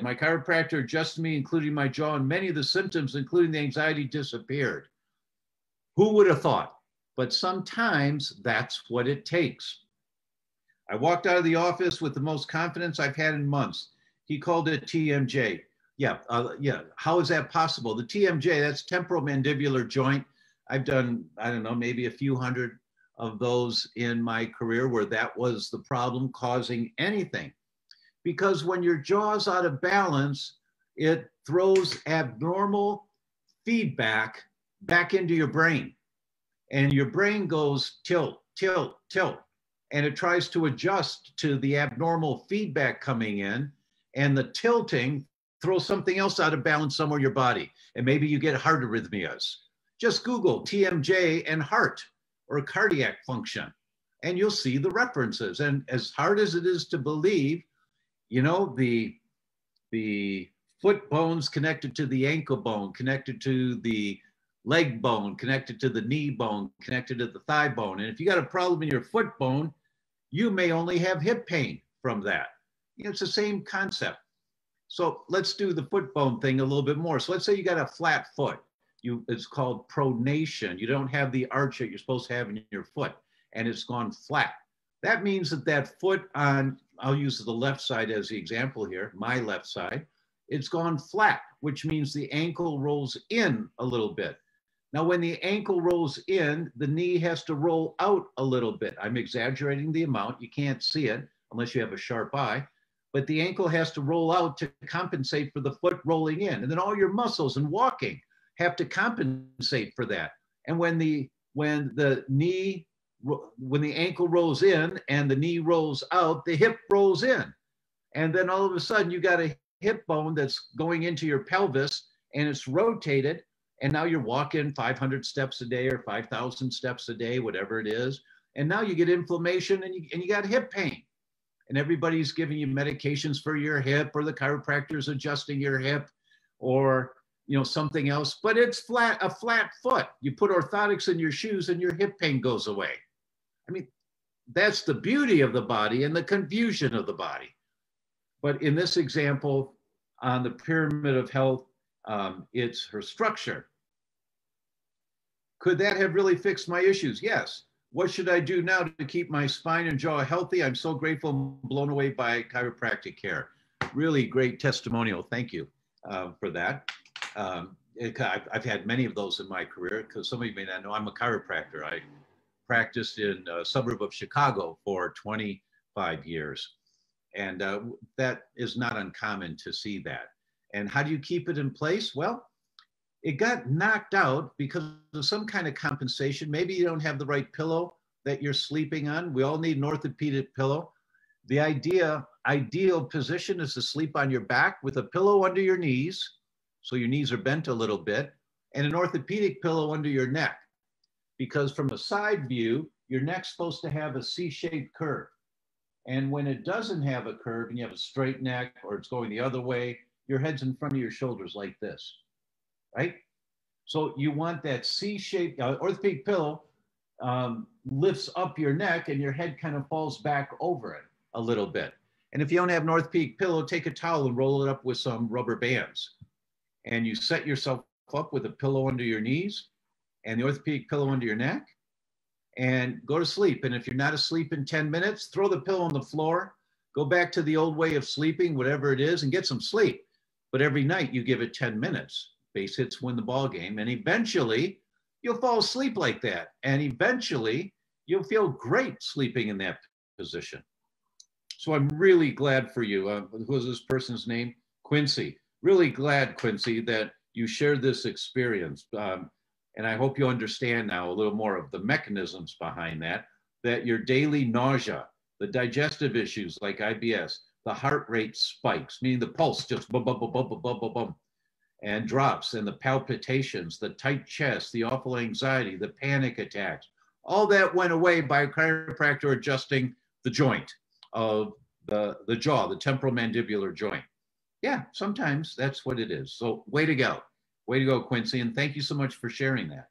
my chiropractor adjusted me, including my jaw, and many of the symptoms, including the anxiety, disappeared. Who would have thought? But sometimes that's what it takes. I walked out of the office with the most confidence I've had in months. He called it TMJ. Yeah. How is that possible? The TMJ, that's temporal mandibular joint. I've done, I don't know, maybe a few hundred of those in my career where that was the problem causing anything. Because when your jaw's out of balance, it throws abnormal feedback back into your brain. And your brain goes tilt, tilt, tilt. And it tries to adjust to the abnormal feedback coming in. And the tilting throws something else out of balance somewhere in your body. And maybe you get heart arrhythmias. Just Google TMJ and heart or cardiac function, and you'll see the references. And as hard as it is to believe, you know, the foot bone's connected to the ankle bone, connected to the leg bone, connected to the knee bone, connected to the thigh bone. And if you got a problem in your foot bone, you may only have hip pain from that. You know, it's the same concept. So let's do the foot bone thing a little bit more. So let's say you got a flat foot. It's called pronation. You don't have the arch that you're supposed to have in your foot, and it's gone flat. That means that that foot on, I'll use the left side as the example here, my left side, it's gone flat, which means the ankle rolls in a little bit. Now, when the ankle rolls in, the knee has to roll out a little bit. I'm exaggerating the amount. You can't see it unless you have a sharp eye, but the ankle has to roll out to compensate for the foot rolling in. And then all your muscles and walking have to compensate for that. And when the ankle rolls in and the knee rolls out, the hip rolls in. And then all of a sudden you got a hip bone that's going into your pelvis and it's rotated. And now you're walking 500 steps a day or 5,000 steps a day, whatever it is. And now you get inflammation and you got hip pain. And everybody's giving you medications for your hip, or the chiropractor's adjusting your hip, or you know, something else, but it's flat, a flat foot. You put orthotics in your shoes and your hip pain goes away. I mean, that's the beauty of the body and the confusion of the body. But in this example, on the pyramid of health, it's her structure. Could that have really fixed my issues? Yes. What should I do now to keep my spine and jaw healthy? I'm so grateful and blown away by chiropractic care. Really great testimonial. Thank you for that. I've had many of those in my career, because some of you may not know I'm a chiropractor. I practiced in a suburb of Chicago for 25 years. And that is not uncommon to see that. And how do you keep it in place? Well, it got knocked out because of some kind of compensation. Maybe you don't have the right pillow that you're sleeping on. We all need an orthopedic pillow. The ideal position is to sleep on your back with a pillow under your knees, so your knees are bent a little bit, and an orthopedic pillow under your neck. Because from a side view, your neck's supposed to have a C-shaped curve. And when it doesn't have a curve and you have a straight neck, or it's going the other way, your head's in front of your shoulders like this, right? So you want that C-shaped, orthopedic pillow lifts up your neck and your head kind of falls back over it a little bit. And if you don't have an orthopedic pillow, take a towel and roll it up with some rubber bands. And you set yourself up with a pillow under your knees and the orthopedic pillow under your neck, and go to sleep. And if you're not asleep in 10 minutes, throw the pillow on the floor, go back to the old way of sleeping, whatever it is, and get some sleep. But every night you give it 10 minutes. Base hits win the ball game. And eventually you'll fall asleep like that. And eventually you'll feel great sleeping in that position. So I'm really glad for you. Who was this person's name? Quincy. Really glad, Quincy, that you shared this experience. And I hope you understand now a little more of the mechanisms behind that, that your daily nausea, the digestive issues like IBS, the heart rate spikes, meaning the pulse just bum, bum, bum, bum, bum, bum, bum, bum, and drops, and the palpitations, the tight chest, the awful anxiety, the panic attacks, all that went away by a chiropractor adjusting the joint of the jaw, the temporal mandibular joint. Yeah, sometimes that's what it is. So way to go. Way to go, Quincy. And thank you so much for sharing that.